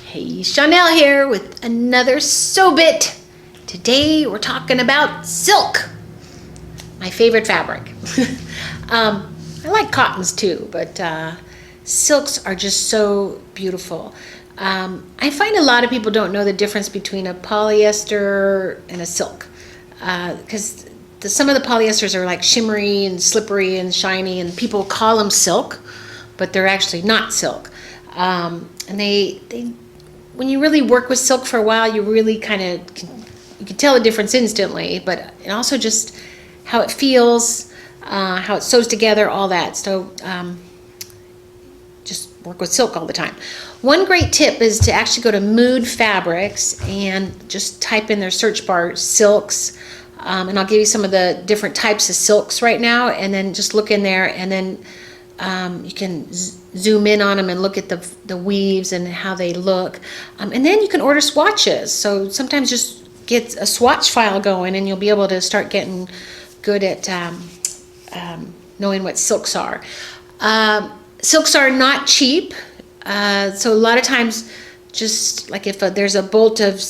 Hey, Chanel here with another SewBit. Today we're talking about silk, my favorite fabric. I like cottons too, but silks are just so beautiful. I find a lot of people don't know the difference between a polyester and a silk, because some of the polyesters are like shimmery and slippery and shiny, and people call them silk, but they're actually not silk. And they when you really work with silk for a while, you really kind of you can tell the difference instantly, but and also just how it feels, how it sews together, all that. So just work with silk all the time. One great tip is to actually go to Mood Fabrics and just type in their search bar silks, and I'll give you some of the different types of silks right now, and then just look in there, and then you can zoom in on them and look at the weaves and how they look, and then you can order swatches. So sometimes just get a swatch file going and you'll be able to start getting good at knowing what silks are. Silks are not cheap, so a lot of times, just like if there's a bolt of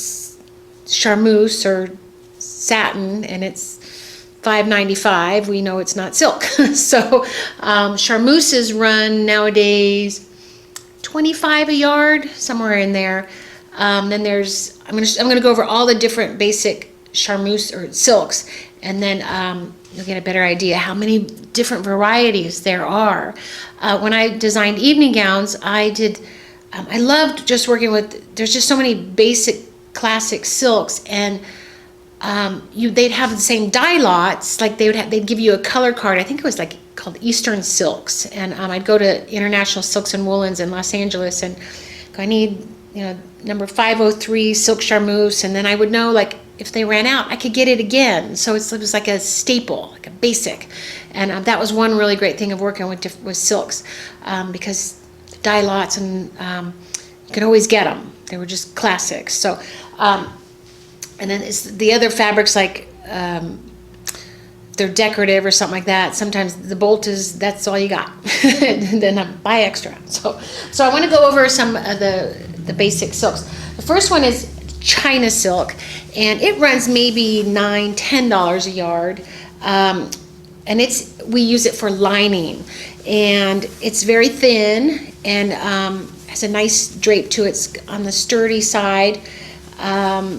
Charmeuse or satin and it's $5.95, we know it's not silk. So Charmeuses run nowadays $25 a yard, somewhere in there. Then there's I'm gonna go over all the different basic Charmeuse or silks, and then you'll get a better idea how many different varieties there are. When I designed evening gowns, I loved just working with. There's just so many basic classic silks, and they'd have the same dye lots. Like they'd give you a color card. I think it was like called Eastern Silks, and I'd go to International Silks and Woolens in Los Angeles and go, I need number 503 silk Charmeuse, and then I would know like if they ran out, I could get it again. So it was like a staple, like a basic, and that was one really great thing of working with silks, because the dye lots, and you could always get them. They were just classics. So. And then it's the other fabrics, like they're decorative or something like that. Sometimes the bolt that's all you got. And then I buy extra. So I want to go over some of the basic silks. The first one is China silk, and it runs maybe $9–10 a yard. And we use it for lining, and it's very thin and has a nice drape to it on the sturdy side.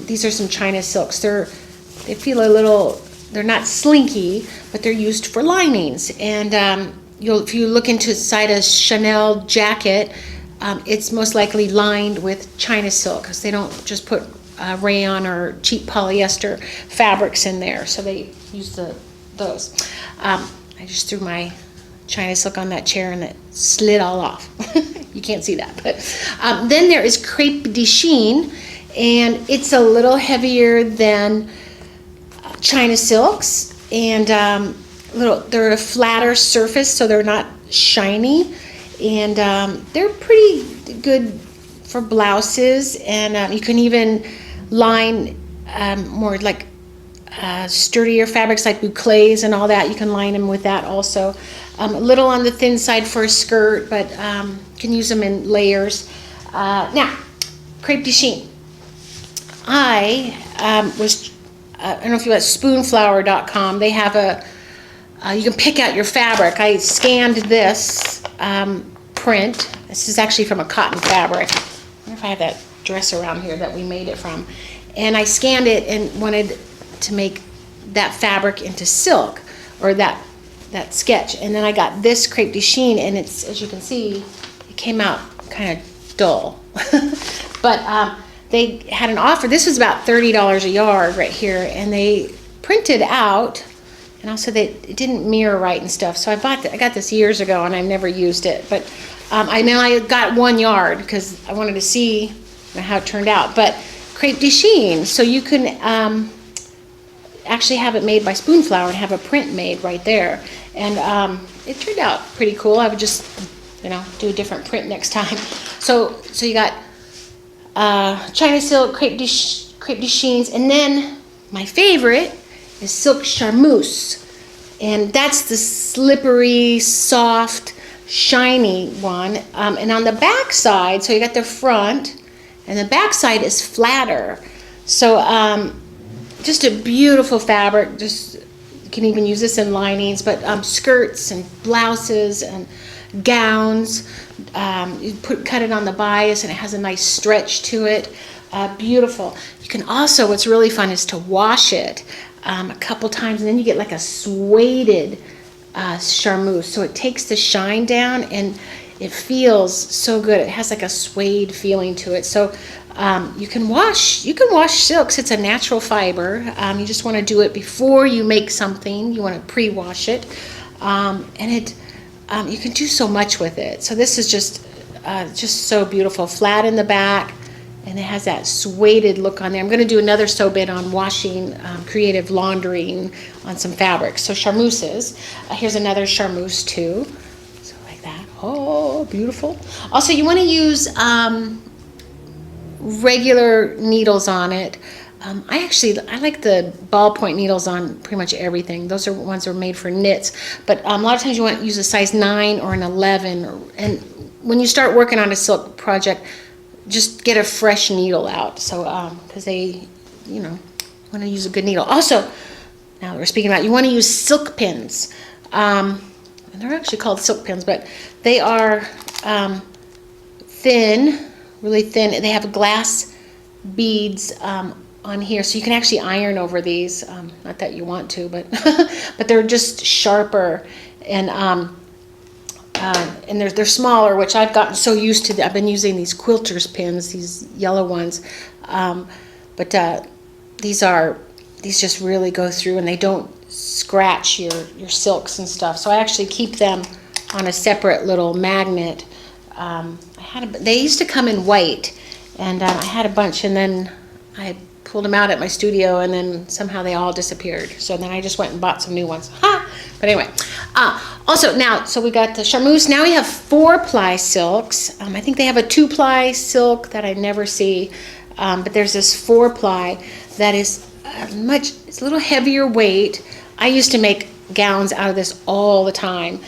These are some China silks. They feel a little, they're not slinky, but they're used for linings. And if you look inside a Chanel jacket, it's most likely lined with China silk, because they don't just put rayon or cheap polyester fabrics in there. So they use those. I just threw my China silk on that chair and it slid all off. You can't see that. But then there is Crepe de Chine. And it's a little heavier than China silks, and they're a flatter surface, so they're not shiny, and they're pretty good for blouses, and you can even line more like sturdier fabrics like bouclés and all that. You can line them with that also. A little on the thin side for a skirt, but you can use them in layers. Now, Crepe de Chine. I don't know if you at spoonflower.com. They have you can pick out your fabric. I scanned this print. This is actually from a cotton fabric. I wonder if I have that dress around here that we made it from. And I scanned it and wanted to make that fabric into silk, or that sketch. And then I got this Crepe de Chine, and it's, as you can see, it came out kind of dull. But they had an offer. This was about $30 a yard right here, and they printed out, and also it didn't mirror right and stuff. So I got this years ago, and I've never used it. But I got 1 yard because I wanted to see how it turned out. But Crepe de Chine, so you can actually have it made by Spoonflower and have a print made right there, and it turned out pretty cool. I would just do a different print next time. So you got China silk, Crepe de Chines, and then my favorite is silk Charmeuse, and that's the slippery, soft, shiny one. And on the back side, so you got the front, and the back side is flatter. So just a beautiful fabric. Just you can even use this in linings, but skirts and blouses and gowns. You cut it on the bias, and it has a nice stretch to it. Beautiful. You can also, what's really fun is to wash it a couple times, and then you get like a suede charmeuse. So it takes the shine down, and it feels so good. It has like a suede feeling to it. So you can wash silks. It's a natural fiber. You just want to do it before you make something. You want to pre-wash it, and you can do so much with it. So this is just so beautiful. Flat in the back, and it has that suede look on there. I'm going to do another SewBit on washing, creative laundering on some fabrics. So charmeuses. Here's another charmeuse too. So like that. Oh, beautiful. Also, you want to use regular needles on it. I like the ballpoint needles on pretty much everything. Those are ones that are made for knits. But a lot of times you want to use a size 9 or an 11. And when you start working on a silk project, just get a fresh needle out. So, because they, want to use a good needle. Also, now that we're speaking about it, you want to use silk pins. And they're actually called silk pins, but they are thin, really thin. They have glass beads on here, so you can actually iron over these. Not that you want to, but but they're just sharper, and they're smaller, which I've gotten so used to. I've been using these quilters pins, these yellow ones, but these just really go through, and they don't scratch your silks and stuff. So I actually keep them on a separate little magnet. They used to come in white, and I had a bunch, and then I pulled them out at my studio, and then somehow they all disappeared. So then I just went and bought some new ones. Ha! But anyway, also now, so we got the charmeuse. Now we have 4-ply silks. I think they have a 2-ply silk that I never see, but there's this 4-ply that is it's a little heavier weight. I used to make gowns out of this all the time.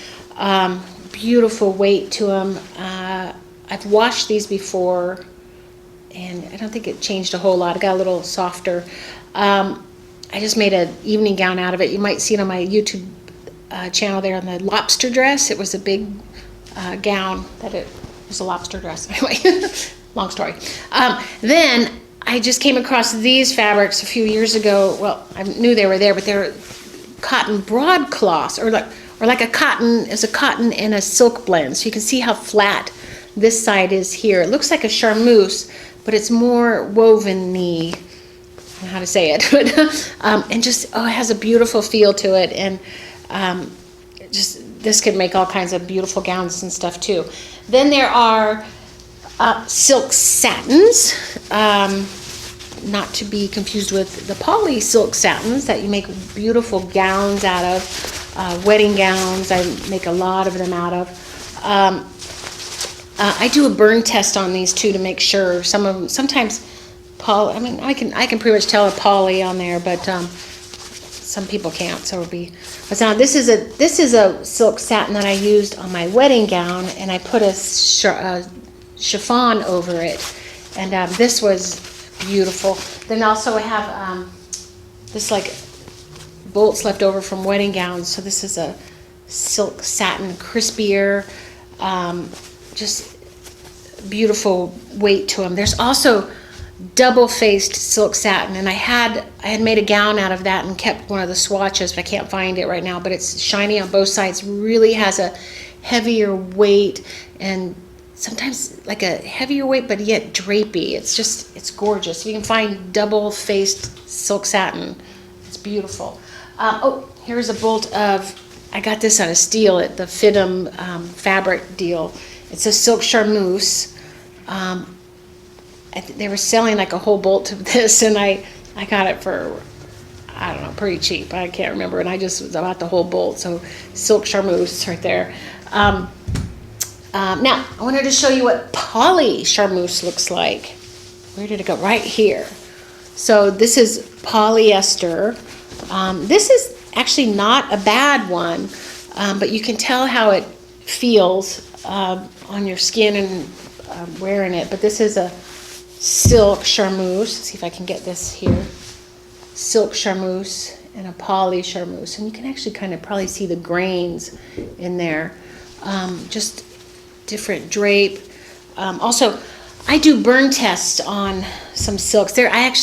Beautiful weight to them. I've washed these before, and I don't think it changed a whole lot. It got a little softer. I just made an evening gown out of it. You might see it on my YouTube channel there on the lobster dress. It was a big gown that it was a lobster dress. Anyway, long story. Then I just came across these fabrics a few years ago. Well, I knew they were there, but they're cotton broadcloths, or like a cotton and a silk blend. So you can see how flat this side is here. It looks like a charmeuse, but it's more woven-y. I don't know how to say it, but and just it has a beautiful feel to it, and just this could make all kinds of beautiful gowns and stuff too. Then there are silk satins, not to be confused with the poly silk satins that you make beautiful gowns out of, wedding gowns. I make a lot of them out of. I do a burn test on these too to make sure. Some of them, sometimes poly. I mean, I can pretty much tell a poly on there, but some people can't. So it'll be. But now this is a silk satin that I used on my wedding gown, and I put a chiffon over it, and this was beautiful. Then also I have this like bolts left over from wedding gowns. So this is a silk satin, crispier. Just beautiful weight to them. There's also double-faced silk satin, and I had made a gown out of that and kept one of the swatches, but I can't find it right now. But it's shiny on both sides, really has a heavier weight, and sometimes like a heavier weight, but yet drapey. It's gorgeous. You can find double-faced silk satin. It's beautiful. Oh, here's a bolt of, I got this on a steal at the Fitum fabric deal. It's a silk charmeuse. They were selling like a whole bolt of this, and I got it for, I don't know, pretty cheap. I can't remember, and I just was about the whole bolt. So silk charmeuse right there. Now I wanted to show you what poly charmeuse looks like. Where did it go? Right here. So this is polyester. This is actually not a bad one, but you can tell how it feels on your skin and wearing it. But this is a silk Charmeuse. Let's see if I can get this here. Silk Charmeuse and a poly Charmeuse. And you can actually kind of probably see the grains in there. Just different drape. Also, I do burn tests on some silks. I have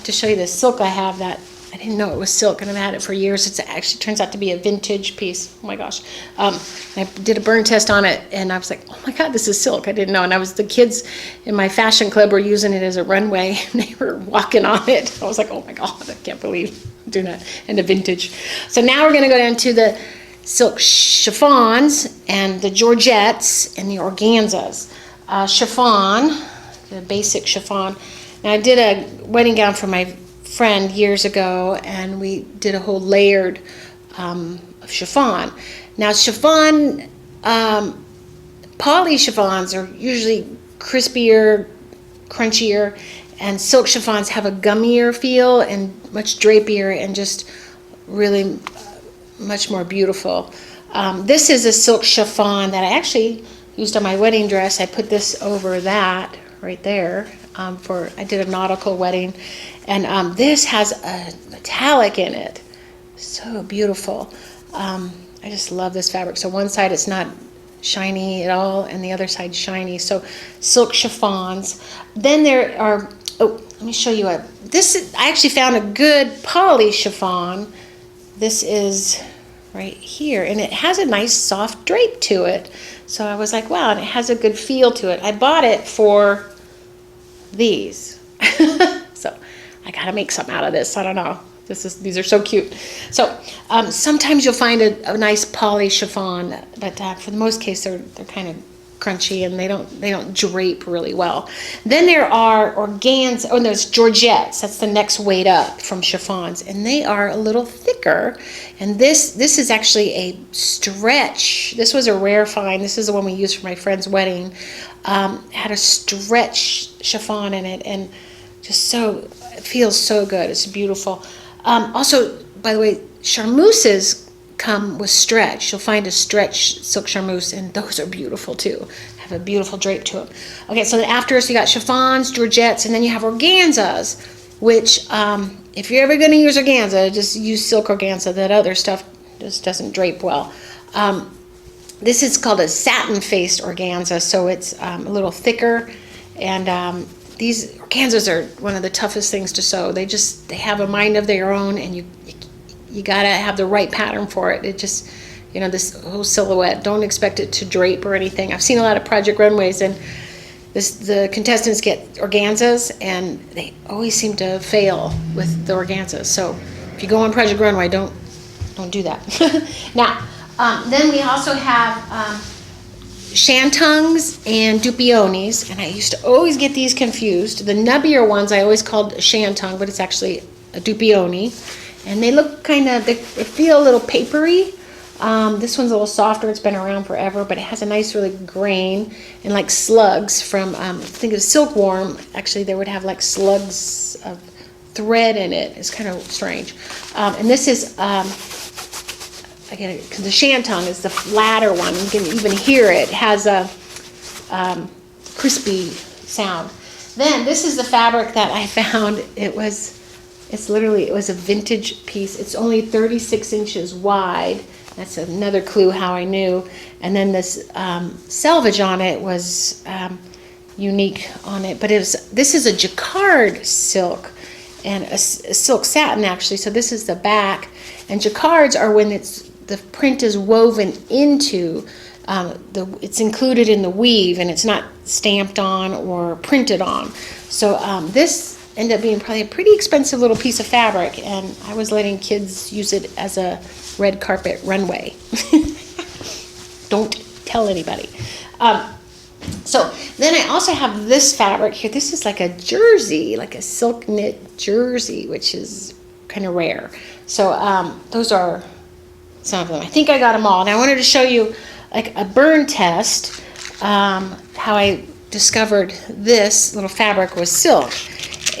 to show you this silk I have that I didn't know it was silk, and I've had it for years. It actually turns out to be a vintage piece. Oh my gosh. I did a burn test on it, and I was like, oh my God, this is silk. I didn't know. And the kids in my fashion club were using it as a runway, and they were walking on it. I was like, oh my God, I can't believe I'm doing that. And a vintage. So now we're going to go down to the silk chiffons and the georgettes and the organzas. Chiffon, the basic chiffon. Now I did a wedding gown for my friend years ago, and we did a whole layered of chiffon. Now chiffon, poly chiffons are usually crispier, crunchier, and silk chiffons have a gummier feel and much drapier and just really much more beautiful. This is a silk chiffon that I actually used on my wedding dress. I put this over that right there. I did a nautical wedding, and this has a metallic in it. So beautiful. I just love this fabric. So one side it's not shiny at all, and the other side shiny. So silk chiffons. Then there are, let me show you I actually found a good poly chiffon. This is right here, and it has a nice soft drape to it. So I was like, wow, and it has a good feel to it. I bought it for these. So I gotta make something out of this. I don't know. These are so cute. So sometimes you'll find a nice poly chiffon, but for the most case they're kind of crunchy and they don't drape really well. Then there are organza. Oh, there's georgettes. That's the next weight up from chiffons, and they are a little thicker. And this is actually a stretch. This was a rare find. This is the one we used for my friend's wedding. Had a stretch chiffon in it, and just it feels so good. It's beautiful. Also, by the way, charmeuses come with stretch. You'll find a stretch silk charmeuse, and those are beautiful too. Have a beautiful drape to them. Okay, so after us, you got chiffons, georgettes, and then you have organzas, which if you're ever going to use organza, just use silk organza. That other stuff just doesn't drape well. This is called a satin-faced organza, so it's a little thicker, and these organzas are one of the toughest things to sew. They have a mind of their own, and you gotta have the right pattern for it. It just, this whole silhouette, don't expect it to drape or anything. I've seen a lot of project runways, and the contestants get organzas, and they always seem to fail with the organzas. So if you go on project runway, don't do that. Now, then we also have shantungs and dupionis, and I used to always get these confused. The nubbier ones I always called shantung, but it's actually a dupioni, and they look they feel a little papery. This one's a little softer. It's been around forever, but it has a nice really grain and like slugs from I think it's silkworm. Actually, they would have like slugs of thread in it. It's kind of strange. And this is again, because the shantung is the flatter one. You can even hear it. It has a crispy sound. Then this is the fabric that I found. It was a vintage piece. It's only 36 inches wide. That's another clue how I knew. And then this selvage on it was unique on it. But this is a jaquard silk and a silk satin actually. So this is the back. And jaquards are when the print is woven into it's included in the weave, and it's not stamped on or printed on. So this ended up being probably a pretty expensive little piece of fabric, and I was letting kids use it as a red carpet runway. Don't tell anybody. So then I also have this fabric here. This is like a jersey, like a silk knit jersey, which is kind of rare. So those are some of them. I think I got them all. And I wanted to show you like a burn test, how I discovered this little fabric was silk.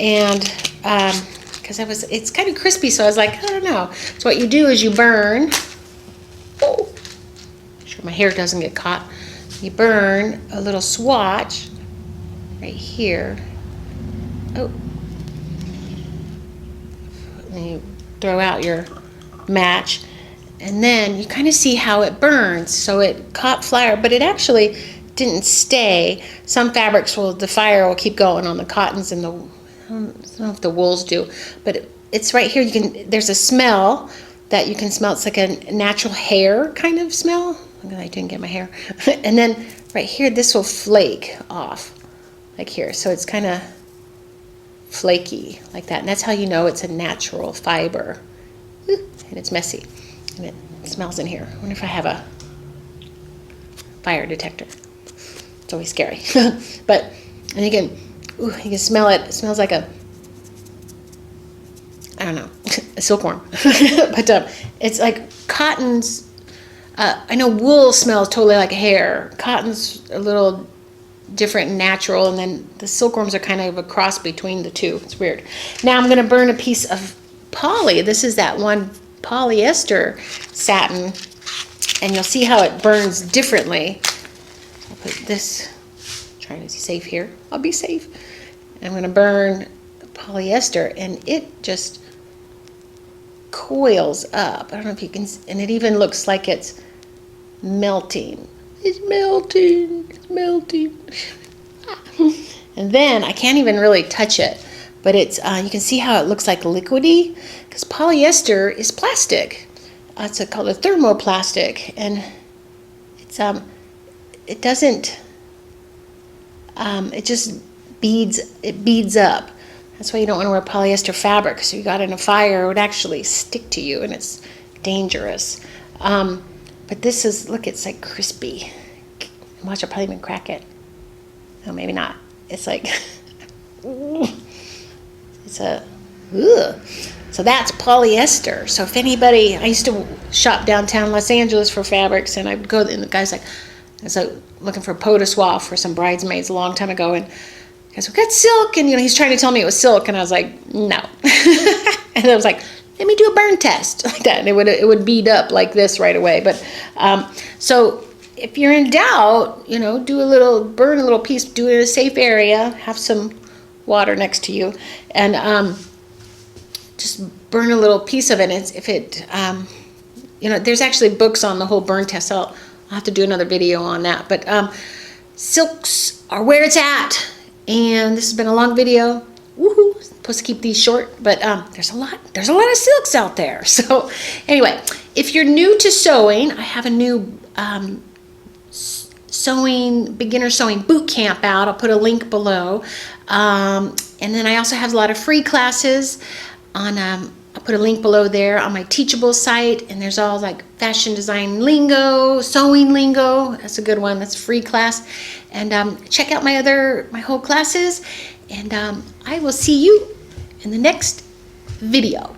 And because it's kind of crispy, so I was like, I don't know. So what you do is you burn. Oh, make sure my hair doesn't get caught. You burn a little swatch right here, Oh. And you throw out your match, and then you kind of see how it burns. So it caught fire, but it actually didn't stay. Some fabrics the fire will keep going on the cottons and I don't know if the wools do, but it's right here. There's a smell that you can smell. It's like a natural hair kind of smell. I didn't get my hair. And then right here, this will flake off, like here. So it's kind of flaky like that. And that's how you know it's a natural fiber. And it's messy. And it smells in here. I wonder if I have a fire detector. It's always scary. But, and you can smell it. It smells like I don't know, a silkworm. But it's like cottons. I know wool smells totally like hair. Cotton's a little different and natural, and then the silkworms are kind of a cross between the two. It's weird. Now I'm going to burn a piece of poly. This is that one polyester satin, and you'll see how it burns differently. I'll put this, trying to be safe here. I'll be safe. I'm going to burn polyester, and it just coils up. I don't know if you can, and it even looks like it's melting. It's melting. It's melting. And then I can't even really touch it, but it's you can see how it looks like liquidy, because polyester is plastic. It's called a thermoplastic, and it's it doesn't it just beads up. That's why you don't want to wear polyester fabric, because if you got in a fire, it would actually stick to you, and it's dangerous. But this is, look, it's like crispy. Watch, I'll probably even crack it. No, maybe not. It's like, it's a, ugh. So that's polyester. So if anybody, I used to shop downtown Los Angeles for fabrics, and I'd go, and the guy's like, I was like looking for a pot de soie for some bridesmaids a long time ago, and he goes, we got silk, and he's trying to tell me it was silk, and I was like, no. And I was like, let me do a burn test like that, and it would bead up like this right away. But so if you're in doubt, burn a little piece, do it in a safe area, have some water next to you, and just burn a little piece of it. There's actually books on the whole burn test. I'll have to do another video on that. But silks are where it's at, and this has been a long video. Woohoo! Supposed to keep these short, but there's a lot of silks out there. So anyway, if you're new to sewing, I have a new beginner sewing boot camp out. I'll put a link below, and then I also have a lot of free classes on. I'll put a link below there on my Teachable site, and there's all like fashion design lingo, sewing lingo. That's a good one. That's a free class, and check out my whole classes. And I will see you in the next video.